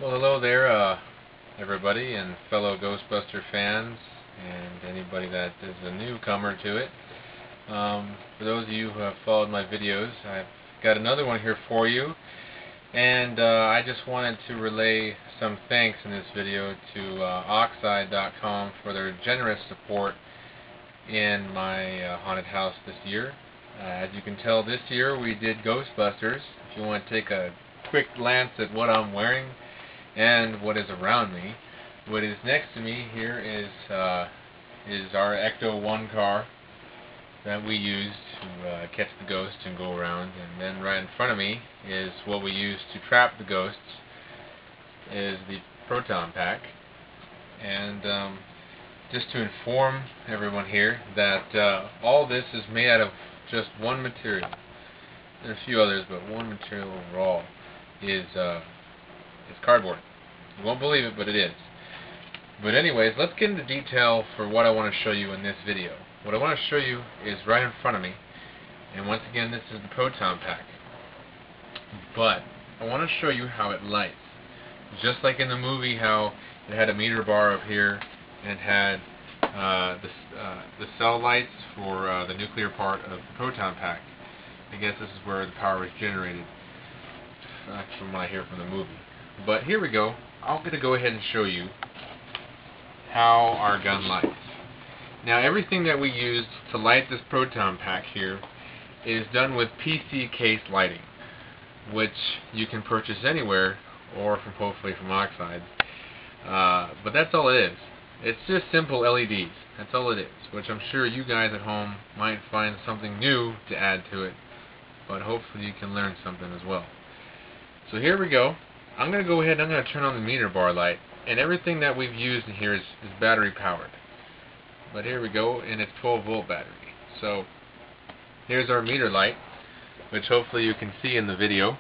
Well, hello there, everybody, and fellow Ghostbuster fans, and anybody that is a newcomer to it. For those of you who have followed my videos, I've got another one here for you, and I just wanted to relay some thanks in this video to Oxide.com for their generous support in my haunted house this year. As you can tell, this year we did Ghostbusters. If you want to take a quick glance at what I'm wearing and what is around me, what is next to me here is our Ecto 1 car that we use to catch the ghosts and go around, and then right in front of me is what we use to trap the ghosts, is the Proton Pack. And just to inform everyone here that all this is made out of just one material. There are a few others, but one material overall is cardboard. You won't believe it, but it is. But anyways, let's get into detail for what I want to show you in this video. What I want to show you is right in front of me, and once again, this is the Proton Pack. But I want to show you how it lights. Just like in the movie, how it had a meter bar up here, and it had the cell lights for the nuclear part of the Proton Pack. I guess this is where the power is generated, from what I hear from the movie. But here we go. I'm going to go ahead and show you how our gun lights. Now, everything that we used to light this Proton Pack here is done with PC case lighting, which you can purchase anywhere, or hopefully from Oxide. But that's all it is. It's just simple LEDs. That's all it is, which I'm sure you guys at home might find something new to add to it, but hopefully you can learn something as well. So here we go. I'm going to go ahead and I'm going to turn on the meter bar light, and everything that we've used in here is battery powered. But here we go, and it's 12-volt battery. So here's our meter light, which hopefully you can see in the video.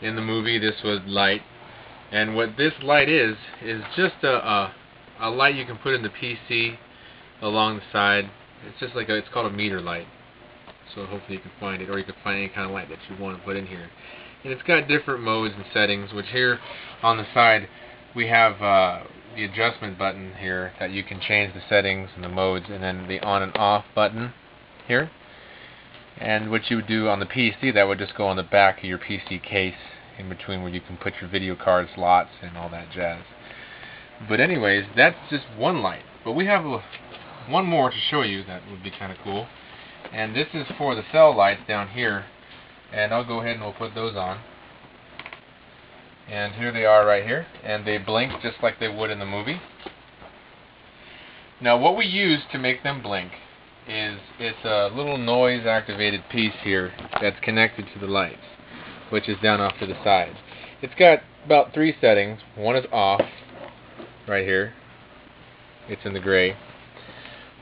In the movie, this was light, and what this light is just a light you can put in the PC along the side. It's just like it's called a meter light. So hopefully you can find it, or you can find any kind of light that you want to put in here. And it's got different modes and settings, which here on the side we have the adjustment button here that you can change the settings and the modes, and then the on and off button here. And what you would do on the PC, that would just go on the back of your PC case, in between where you can put your video card slots and all that jazz. But anyways, that's just one light. But we have one more to show you that would be kind of cool. And this is for the cell lights down here. And I'll go ahead and we'll put those on. And here they are right here. And they blink just like they would in the movie. Now what we use to make them blink is it's a little noise activated piece here that's connected to the lights, which is down off to the side. It's got about 3 settings. One is off, right here. It's in the gray.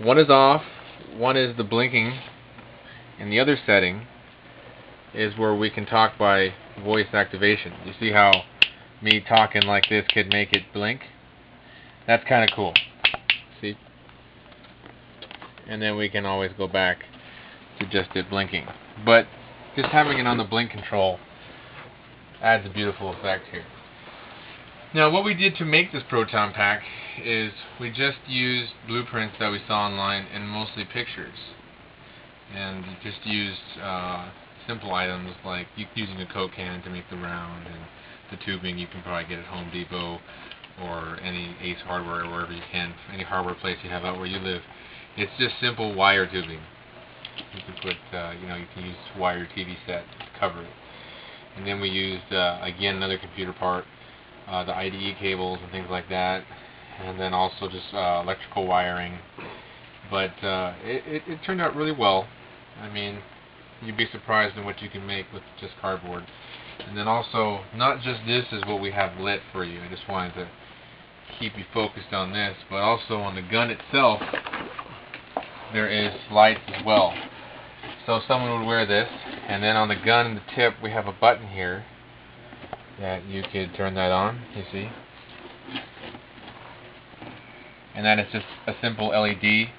One is off, one is the blinking, and the other setting is where we can talk by voice activation. You see how me talking like this could make it blink? That's kind of cool. See? And then we can always go back to just it blinking. But just having it on the blink control adds a beautiful effect here. Now what we did to make this Proton Pack is we just used blueprints that we saw online and mostly pictures. And just used simple items like using a Coke can to make the round, and the tubing you can probably get at Home Depot or any Ace Hardware or wherever you can, any hardware place you have out where you live. It's just simple wire tubing. You can put, you can use wire TV set to cover it. And then we used, again, another computer part, the IDE cables and things like that, and then also just electrical wiring. But it turned out really well. I mean, you'd be surprised at what you can make with just cardboard. And then also, not just this is what we have lit for you. I just wanted to keep you focused on this, but also on the gun itself, there is lights as well. So someone would wear this, and then on the gun and the tip we have a button here that you could turn that on, you see. And that is just a simple LED.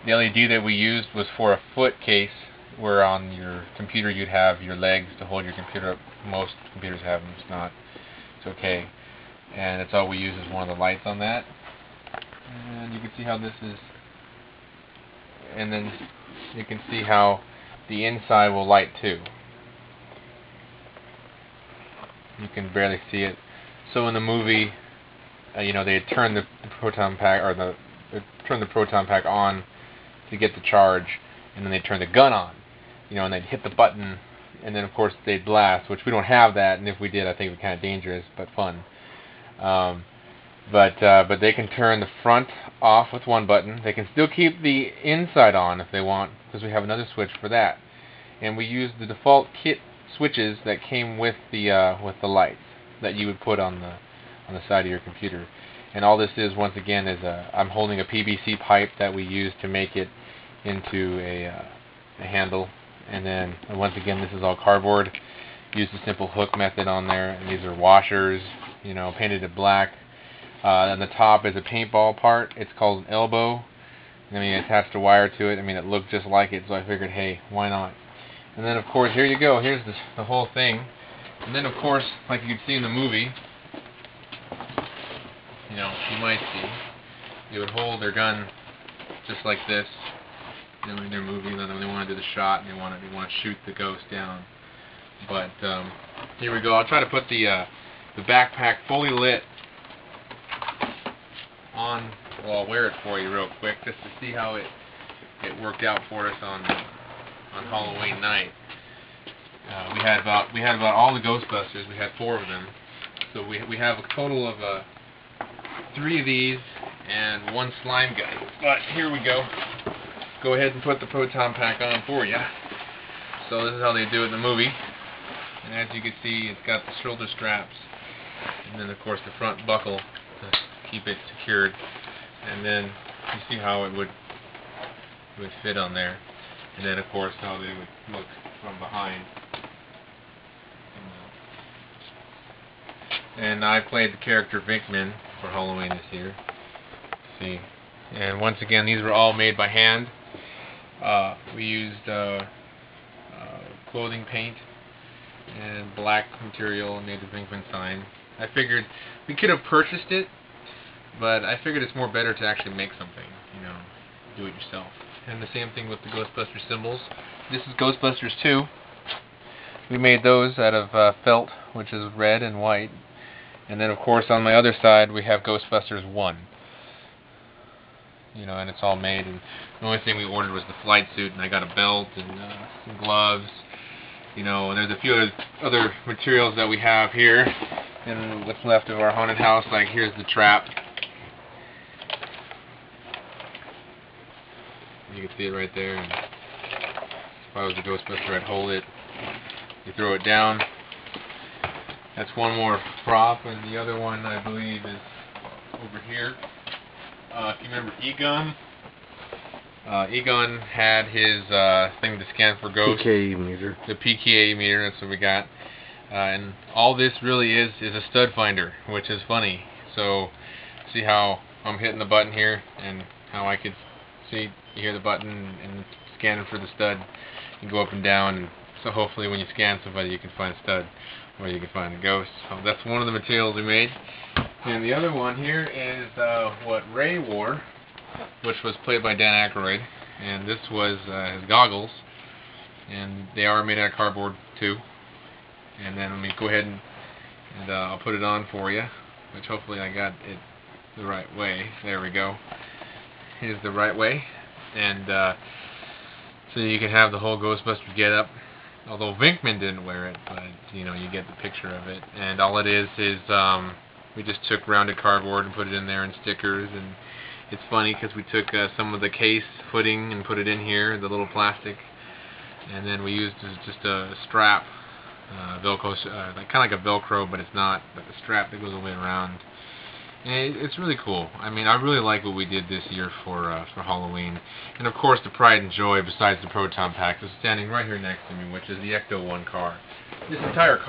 The LED that we used was for a foot case, where on your computer you'd have your legs to hold your computer up. Most computers have them, it's not. So okay. And that's all we use is one of the lights on that. And you can see how this is, and then you can see how the inside will light too. You can barely see it. So in the movie, you know, they turn the proton pack, or they turn the proton pack on to get the charge, and then they turn the gun on, you know, and they'd hit the button, and then of course they'd blast, which we don't have that, and if we did, I think it would be kind of dangerous, but fun. But they can turn the front off with one button. They can still keep the inside on if they want, because we have another switch for that. And we use the default kit switches that came with the lights that you would put on the side of your computer. And all this is, once again, is I'm holding a PVC pipe that we use to make it into a handle. And then once again, this is all cardboard. Use the simple hook method on there. And these are washers, you know, painted it black. On the top is a paintball part. It's called an elbow. And then we attached a wire to it. I mean, it looked just like it, so I figured, hey, why not? And then, of course, here you go. Here's the whole thing. And then, of course, like you'd see in the movie, you know, you might see, they would hold their gun just like this, you know, in their movie. And then when they want to do the shot, and they want to shoot the ghost down. But here we go. I'll try to put the backpack fully lit on. Well, I'll wear it for you real quick just to see how it worked out for us on Halloween night. We had about all the Ghostbusters. We had 4 of them, so we have a total of 3 of these and 1 slime gun. But here we go. Go ahead and put the proton pack on for you. So this is how they do it in the movie. And as you can see, it's got the shoulder straps, and then of course the front buckle to keep it secured. And then you see how it would fit on there. And then of course how they would look from behind. And I played the character Vinkman for Halloween this year. See, and once again, these were all made by hand. We used clothing paint and black material and made the Vinkman sign. I figured we could have purchased it, but I figured it's more better to actually make something, you know, do it yourself. And the same thing with the Ghostbuster symbols. This is Ghostbusters 2. We made those out of felt, which is red and white. And then of course on my other side we have Ghostbusters 1. You know, and it's all made, and the only thing we ordered was the flight suit, and I got a belt and some gloves, you know, and there's a few other materials that we have here, and what's left of our haunted house. Like here's the trap. You can see it right there, and if I was a Ghostbuster I'd hold it. You throw it down. That's one more prop, and the other one I believe is over here. If you remember Egon, Egon had his thing to scan for ghosts. PKA meter. The PKA meter, that's what we got. And all this really is a stud finder, which is funny. So, see how I'm hitting the button here, and how I could see, you hear the button, and scanning for the stud. You go up and down, and so hopefully when you scan somebody you can find a stud, or you can find a ghost. So that's one of the materials we made. And the other one here is what Ray wore, which was played by Dan Aykroyd, and this was his goggles, and they are made out of cardboard too. And then let me go ahead and I'll put it on for you, which hopefully I got it the right way. There we go. Here's the right way, and so you can have the whole Ghostbuster get-up. Although Vinkman didn't wear it, but you know, you get the picture of it. And all it is we just took rounded cardboard and put it in there, and stickers. And it's funny because we took some of the case footing and put it in here, the little plastic, and then we used just a strap, Velcro, like kind of like a Velcro, but it's not, but the strap that goes all the way around. And it's really cool. I mean, I really like what we did this year for Halloween. And of course, the pride and joy, besides the Proton Packs, is standing right here next to me, which is the Ecto-1 car. This entire car